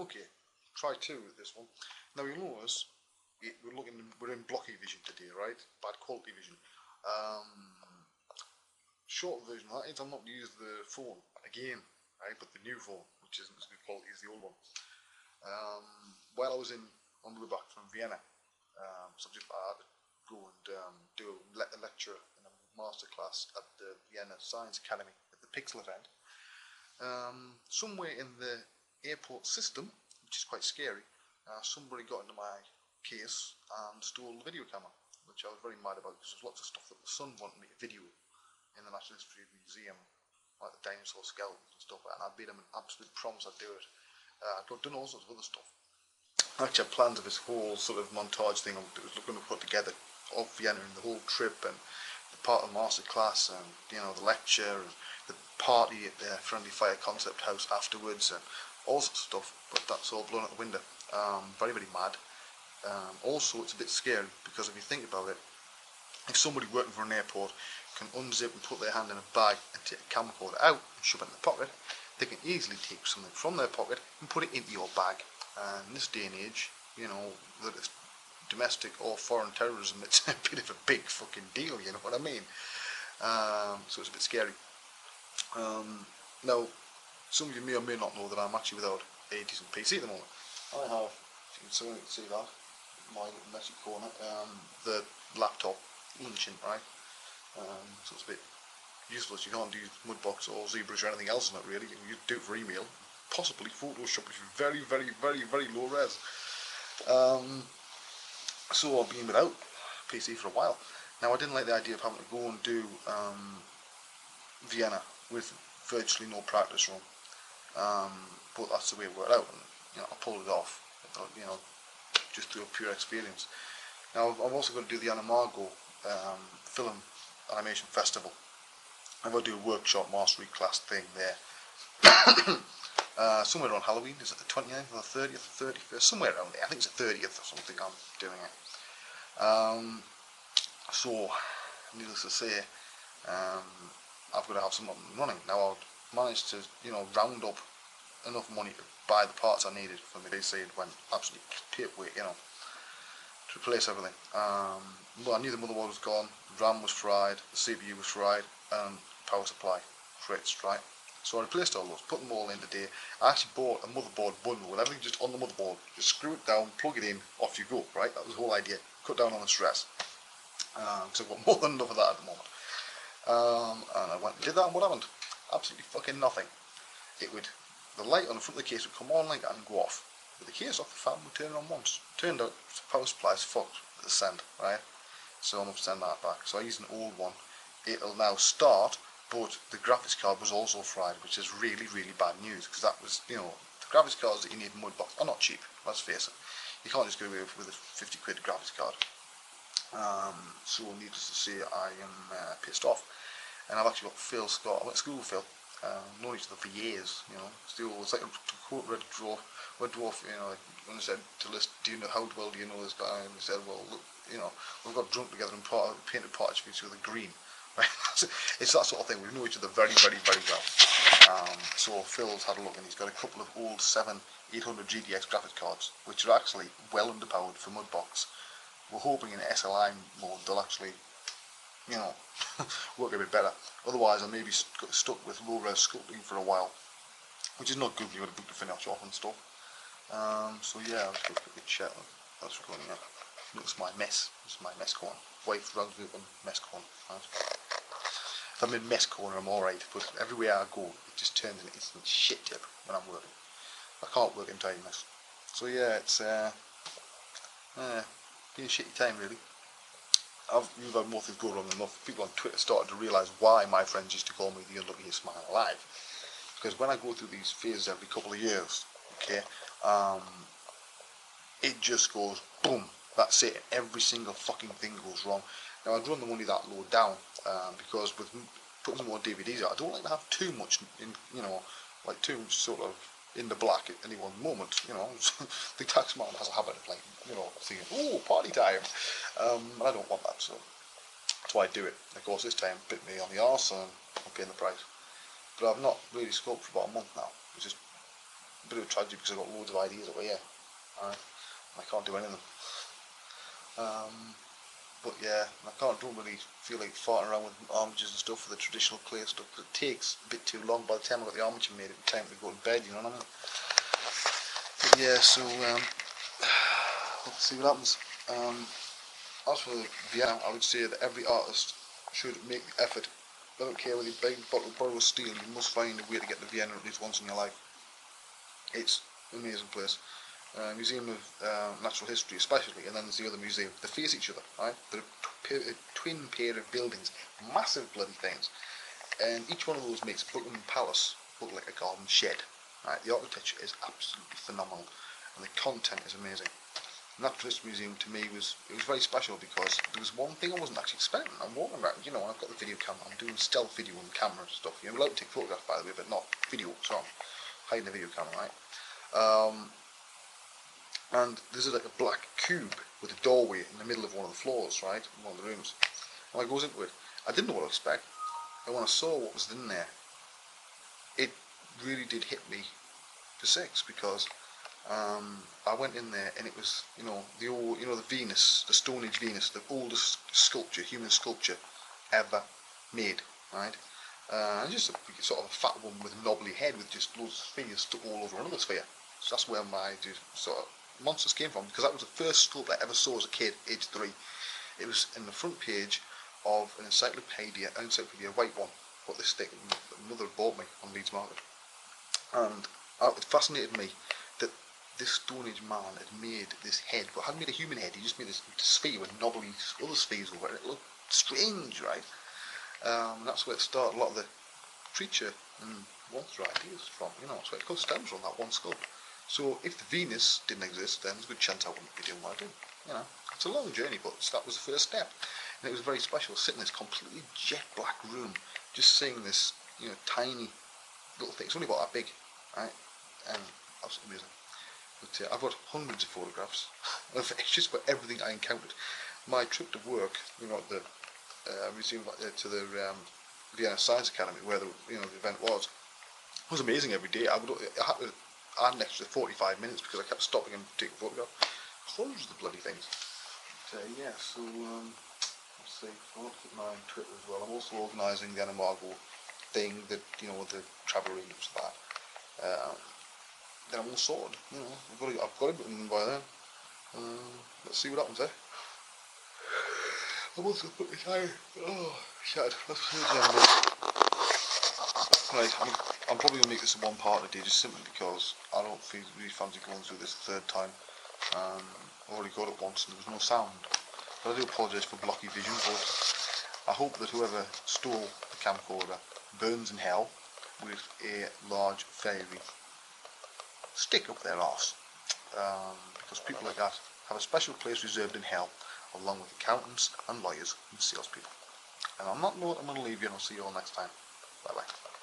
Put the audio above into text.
Okay, try 2 with this one. Now you'll notice we're in blocky vision today, right? Bad quality vision. Short version of that is I'm not going to use the phone again, right? But the new phone, which isn't as good quality as the old one. While I was on the way back from Vienna, so I had to go and do a lecture in a masterclass at the Vienna Science Academy at the Pixel event. Somewhere in the airport system, which is quite scary, somebody got into my case and stole the video camera, which I was very mad about because there's lots of stuff that the son wanted me to video in the National History Museum, like the dinosaur skeletons and stuff, and I made him an absolute promise I'd do it. I've done all sorts of other stuff. I actually had plans of this whole sort of montage thing I was looking to put together of Vienna and the whole trip and the part of the masterclass and the lecture and the party at the Friendly Fire Concept House afterwards and all sorts of stuff, but that's all blown out the window. Very, very mad. Also, it's a bit scary because if you think about it, if somebody working for an airport can unzip and put their hand in a bag and take a camcorder out and shove it in their pocket, they can easily take something from their pocket and put it into your bag. And in this day and age, that it's domestic or foreign terrorism, it's a bit of a big fucking deal, you know what I mean? So it's a bit scary. Now, some of you may or may not know that I'm actually without a decent PC at the moment. I have, if you can see that, my little messy corner, the laptop, ancient, right? So it's a bit useless. You can't do Mudbox or ZBrush or anything else on it really. You do it for email, possibly Photoshop, which is very, very, very, very low res. So I've been without PC for a while. Now I didn't like the idea of having to go and do Vienna with virtually no practice room, but that's the way it worked out, and I pulled it off. Just through a pure experience. Now I'm also going to do the Animago Film Animation Festival. I'm going to do a workshop mastery class thing there. Somewhere around Halloween. Is it the 29th or the 30th or 31st? Somewhere around there. I think it's the 30th or something I'm doing it. So, needless to say, I've got to have some up and running. Now I've managed to, round up enough money to buy the parts I needed for me. They say it went absolutely tape weight, to replace everything. Well, I knew the motherboard was gone, RAM was fried, the CPU was fried, and power supply fritzed, right? So I replaced all those, put them all in today. I actually bought a motherboard bundle with everything just on the motherboard. Just screw it down, plug it in, off you go, right? That was the whole idea. Cut down on the stress. So I've got more than enough of that at the moment. And I went and did that, and what happened? Absolutely fucking nothing. The light on the front of the case would come on like that and go off. With the case off, the fan would turn on once. Turned out the power supply is fucked at the send, right? So I'm going to send that back. So I used an old one. It'll now start, but the graphics card was also fried, which is really, really bad news, because that was, the graphics cards that you need in Mudbox are not cheap, let's face it. You can't just go away with a 50 quid graphics card. So needless to say, I am pissed off. And I've actually got Phil Scott. I went to school with Phil. Known each other for years, It's like a quote Red Dwarf, when I said to Liz, how well do you know this guy? And he said, well, look, we've got drunk together and painted part of with a green. Right? It's that sort of thing. We know each other very, very, very well. So Phil's had a look, and he's got a couple of old 7800 GTX graphics cards, which are actually well underpowered for Mudbox. We're hoping in SLI mode they'll actually work a bit better. Otherwise I may be stuck with low-res sculpting for a while, which is not good when you've got a book to finish off and stuff. So yeah, let's go quickly check that's going on. Looks my mess. This is my mess corner. Wife runs me up on mess corner. Right? If I'm in mess corner I'm alright, but everywhere I go it just turns into instant shit tip when I'm working. I can't work in tidiness. So yeah, it's been a shitty time really. You've had more things go wrong than enough. People on Twitter started to realise why my friends used to call me the unluckiest man alive. Because when I go through these phases every couple of years, okay, it just goes boom, that's it. Every single fucking thing goes wrong. Now I'd run the money that low down because with putting some more DVDs out, I don't like to have too much in, like too much sort of in the black at any one moment. The tax man has a habit of like, thinking, oh, party time. And I don't want that, so that's why I do it. Of course, this time bit me on the arse and I'm paying the price. But I've not really scoped for about a month now, which is a bit of a tragedy because I've got loads of ideas over here. Alright, I can't do any of them. But yeah, don't really feel like farting around with armatures and stuff for the traditional clay stuff, because it takes a bit too long by the time I got the armature made. It time to go to bed, you know what I mean? But yeah, so let's see what happens. As for Vienna, I would say that every artist should make the effort. I don't care whether you buy a bottle of steel, you must find a way to get to Vienna at least once in your life. It's an amazing place. Museum of Natural History especially, and then there's the other museum. They face each other, right? They're a twin pair of buildings, massive bloody things, and each one of those makes Buckingham Palace look like a garden shed. Right? The architecture is absolutely phenomenal, and the content is amazing. The Natural History Museum to me was very special because there was one thing I wasn't actually expecting. I'm walking around, you know, and I've got the video camera. I'm doing stealth video on the camera and stuff. You're allowed to take photographs, by the way, but not video. So I'm hiding the video camera, right? And this is like a black cube with a doorway in the middle of one of the floors, right, in one of the rooms. And I goes into it. I didn't know what to expect, and when I saw what was in there, it really did hit me for six, because I went in there and it was, the Venus, the Stone Age Venus, the oldest sculpture, human sculpture ever made, right? And just a sort of a fat woman with a knobbly head with just loads of spheres stuck all over another sphere. So that's where my sort of monsters came from, because that was the first sculpture I ever saw as a kid, age 3. It was in the front page of an encyclopedia, white one, but this thing mother bought me on Leeds Market, and it fascinated me that this Stone Age man had made this head, but hadn't made a human head. He just made this sphere with knobbly other spheres over it. It looked strange, right? And that's where it started a lot of the creature and monster ideas from. That's where it stems from, that one sculpt. So if the Venus didn't exist, then there's a good chance I wouldn't be doing what I do. It's a long journey, but that was the first step, and it was very special. Sitting in this completely jet black room, just seeing this, tiny little thing. It's only about that big, right? And absolutely amazing. But I've got hundreds of photographs of just about everything I encountered. My trip to work, at the museum, to the Vienna Science Academy, where the event was amazing every day. I had to add an extra 45 minutes because I kept stopping and taking photographs. Hundreds of the bloody things. But, so let's see. I want to keep my Twitter as well. I'm also organising the Animago thing, the travel arrangements for that. Then I'm all sorted. I've got it in by then. Let's see what happens, eh? I'm also put tired. Oh, shit. Let's see what happens. Right, I'm probably going to make this a one-part today, just simply because I don't really fancy going through this a third time. I've already got it once and there was no sound. But I do apologise for blocky vision, but I hope that whoever stole the camcorder burns in hell with a large fairy stick up their arse. Because people like that have a special place reserved in hell, along with accountants and lawyers and salespeople. And on that note, I'm going to leave you and I'll see you all next time. Bye bye.